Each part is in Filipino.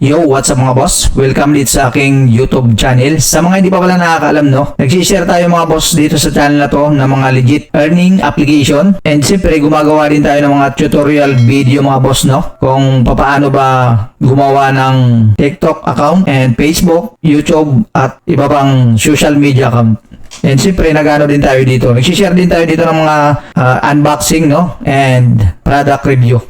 Yo, what's up mga boss? Welcome dito sa aking YouTube channel. Sa mga hindi pa pala nakakaalam, no? Nagsishare tayo mga boss dito sa channel na to ng mga legit earning application. And siyempre, gumagawa din tayo ng mga tutorial video mga boss, no? Kung paano ba gumawa ng TikTok account and Facebook, YouTube at iba pang social media account. And siyempre, nagano din tayo dito. Nagsishare din tayo dito ng mga unboxing, no? And product review.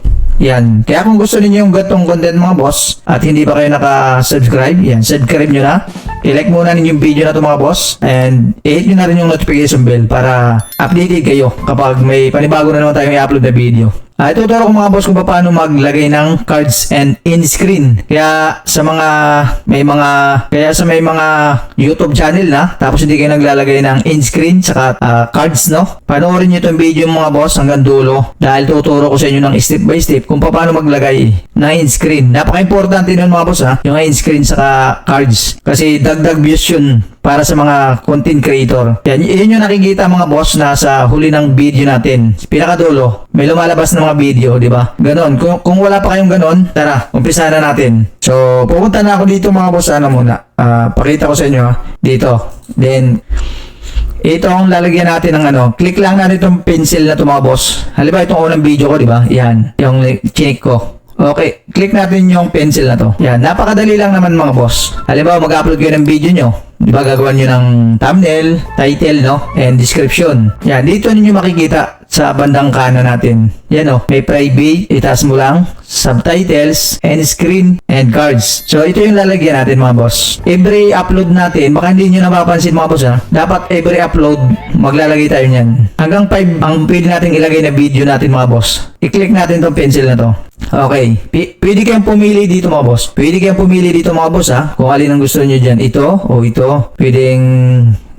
Yan. Kaya kung gusto niyo yung gatong content mga boss at hindi pa kayo naka-subscribe, yan, subscribe nyo na. I-like muna ninyo yung video na to mga boss and i-hit nyo na rin yung notification bell para updated kayo kapag may panibago na naman tayong i-upload na video. Ituturo ko mga boss kung paano maglagay ng cards and in-screen. Kaya sa may mga YouTube channel na tapos hindi kayo naglalagay ng in-screen saka cards, no? Panoorin niyo itong video mga boss hanggang dulo dahil tuturo ko sa inyo ng step by step kung paano maglagay ng in-screen. Napaka-importante nun mga boss yung in-screen saka cards kasi dagdag views yun para sa mga content creator. Yan, yun yung nakikita mga boss na sa huli ng video natin. Pinakadulo, may lumalabas na mga video, di ba? Ganon. Kung wala pa kayong ganon, tara, umpisa na natin. So, pupunta na ako dito mga boss, muna. Pakita ko sa inyo, dito. Then, ito ang lalagyan natin ng click lang natin itong pencil na ito mga boss. Halimbawa itong unang video ko, di ba? Yan, yung chinik ko. Okay, click natin yung pencil na to. Yan, napakadali lang naman mga boss. Halimbawa, mag-upload kayo ng video nyo. Di ba, gagawan nyo ng thumbnail, title, no? And description. Yan, dito ninyo makikita sa bandang kanan natin. Yan, may private, itaas mo lang, subtitles, and screen, and cards. So, ito yung lalagyan natin mga boss. Every upload natin, baka hindi nyo napapansin mga boss, dapat every upload, maglalagay tayo nyan. Hanggang 5 ang pwede natin ilagay na video natin mga boss. I-click natin tong pencil na to. Okay. Pwede kayong pumili dito mga boss. Pwede kayong pumili dito mga boss kung alin ang gusto nyo dyan. Ito o ito. Pwedeng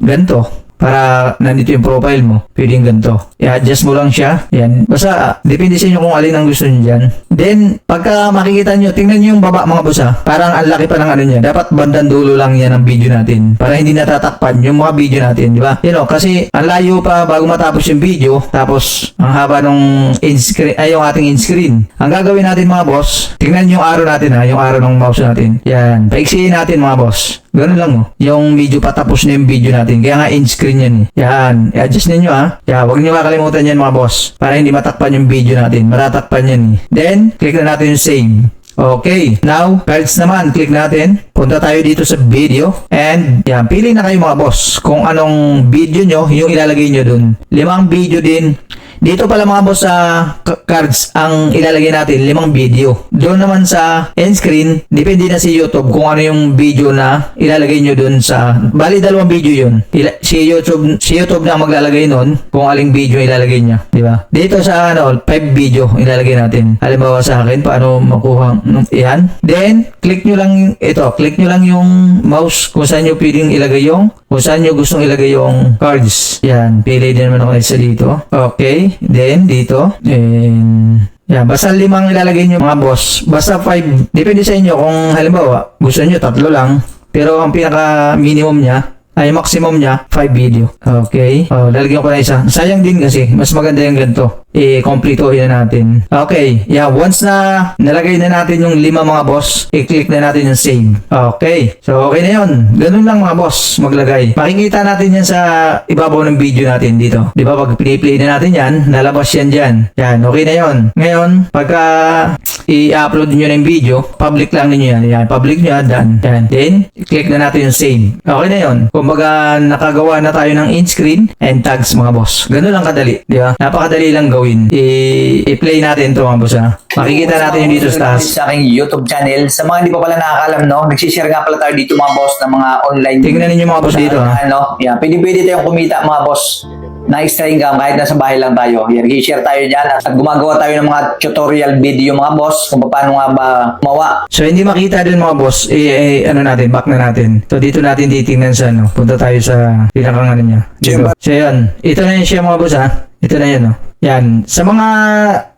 ganito. Para nandito yung profile mo. Pwedeng ganito. I-adjust mo lang siya. Yan. Basta, depende sa inyo kung alin ang gusto nyo dyan. Then, pagka makikita nyo, tingnan nyo yung baba mga boss Parang ang laki pa ng niya. Dapat bandang dulo lang yan ang video natin. Para hindi natatakpan yung mga video natin. Di ba? Kasi, ang layo pa bago matapos yung video. Tapos, ang haba nung yung ating in-screen. Ang gagawin natin mga boss, tingnan nyo yung arrow natin yung arrow ng mouse natin. Yan. Paiksiin natin mga boss. Ganun lang yung video patapos na yung video natin. Kaya nga in-screen yan Yan. I-adjust ninyo Kaya huwag nyo makalimutan yan mga boss. Para hindi matakpan yung video natin. Matatakpan yan Then, click na natin yung save. Okay. Now, cards naman. Click natin. Punta tayo dito sa video. And, yan. Pili na kayo mga boss. Kung anong video nyo, yung ilalagay nyo dun. 5 video din. Dito pala mga boss sa cards ang ilalagay natin 5 video. Doon naman sa end screen, depende na si YouTube kung ano yung video na ilalagay nyo doon sa bali 2 video yun. Si YouTube na maglalagay nun kung aling video ilalagay niya, di ba? Dito sa 5 video ilalagay natin. Halimbawa sa akin paano makuha yan. Then click nyo lang click nyo lang yung mouse kung saan nyo pwedeng ilagay kung saan nyo gustong ilagay yung cards. Yan, pili din naman ako isa dito. Okay. Then, dito. And, yan. Basta 5 ilalagay nyo mga boss. Basta 5. Depende sa inyo kung halimbawa, gusto nyo 3 lang. Pero ang pinaka-minimum niya, ay maximum niya, 5 video. Okay. Lalagyan ko na isa. Sayang din kasi. Mas maganda yung ganito. I-completohin na natin. Okay. Yeah. Once na nalagay na natin yung 5 mga boss, i-click na natin yung save. Okay. So, okay na yun. Ganun lang mga boss maglagay. Makikita natin yan sa ibabaw ng video natin dito. Di ba? Pag play na natin yan, lalabas yan dyan. Yan. Okay na yun. Ngayon, pagka i-upload nyo na yung video, public lang ninyo yan. Yan. Public nyo, done. Yan. Then, i-click na natin yung save. Okay na yun. Kumbaga, nakagawa na tayo ng in-screen and tags mga boss. Ganun lang kadali. Di ba? Napakadali lang gawin. I-play natin ito mga boss Makikita natin yung dito sa taas. Sa aking YouTube channel. Sa mga hindi pa pala nakakalam, nagsishare nga pala tayo dito mga boss ng mga online. Tingnan ninyo mga boss dito Yan. Pwede tayong kumita mga boss na extra income kahit nasa bahay lang tayo. Yan, i-share tayo dyan at gumagawa tayo ng mga tutorial video mga boss kung paano nga ba gumawa. So hindi makita din mga boss, back na natin. So dito natin titingnan sa punta tayo sa pinakang niya. Dito. So yan, ito na yun siya mga boss Ito na yun Yan. Sa mga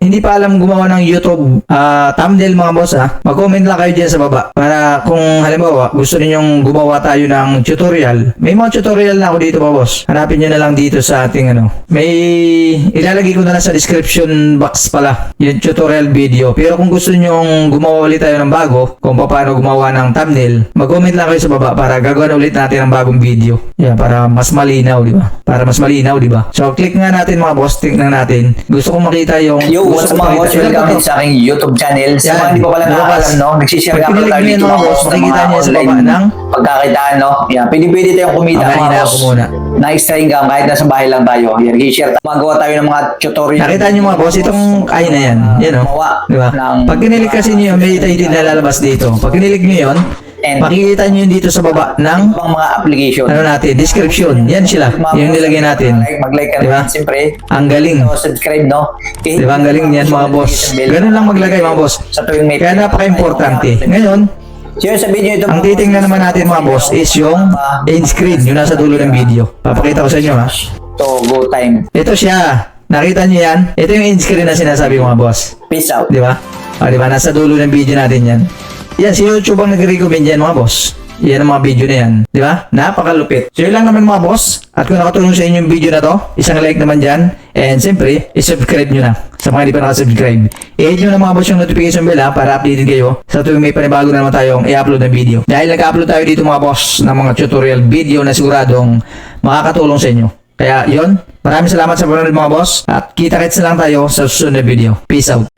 hindi pa alam gumawa ng YouTube thumbnail mga boss mag-comment lang kayo dyan sa baba. Para kung halimbawa gusto ninyong gumawa tayo ng tutorial. May mga tutorial na ako dito mga boss. Hanapin nyo na lang dito sa ating May ilalagay ko na lang sa description box pala yung tutorial video. Pero kung gusto nyong gumawa ulit tayo ng bago, kung paano gumawa ng thumbnail, mag-comment lang kayo sa baba para gagawin ulit natin ng bagong video. Yan, para mas malinaw, di ba? Para mas malinaw, di ba? So, click nga natin mga boss, tingnan natin. Gusto kong makita yung... Yo, gusto what's kong mga makita- boss? Welcome din sa aking YouTube channel. Sa Yan. mga hindi pa pala nakakalam, no? Nagsishare Pag nga pala kinilig tayo nyo yan, dito mga mga boss, boss ng makikita mga nyo sa online baba ng... pagkakitaan, no? Yan, pwede tayong kumita Okay, mga hina boss. ako muna. Na extra income kahit nasa bahay lang tayo. Yan, i-share tayo. Magawa tayo ng mga tutorial. Nakita nyo mga boss, itong ay na yan. Yan o. Di ba? Pag kinilig kasi nyo yun, may title na lalabas dito. Pag kinilig nyo yun, makikita nyo yun dito sa baba ng Ibang mga application. natin, description. Yan sila. Yung nilagay natin. Mag-like ka Diba? naman, siyempre. Ang galing. Subscribe, no? Di ba? Ang galing yan mga boss. Ganun lang maglagay mga boss. Sa tuwing may... Kaya napaka-importante. Ngayon, So yun, sa video ito, ang titingnan naman natin mga boss is yung end screen. Yung nasa dulo ng video. Papakita ko sa inyo ha. So, go time. Ito siya. Nakita nyo yan? Ito yung end screen na sinasabi mga boss. Peace out. Di ba? O, di ba? Nasa dulo ng video natin yan. Yan, si YouTube ang nag-recommend yan mga boss. Yan ang mga video na yan. Di ba? Napakalupit. So yun lang naman mga boss. At kung nakatulong sa inyo yung video na to, isang like naman dyan. And siyempre, isubscribe nyo na. Sa mga hindi pa nakasubscribe. I-hit nyo na mga boss yung notification bell para updated kayo. Sa tuwing may panibago na naman tayong i-upload na video. Dahil nag-upload tayo dito mga boss ng mga tutorial video na siguradong makakatulong sa inyo. Kaya yun, maraming salamat sa panonood mga boss. At kita-kits na lang tayo sa susunod na video. Peace out.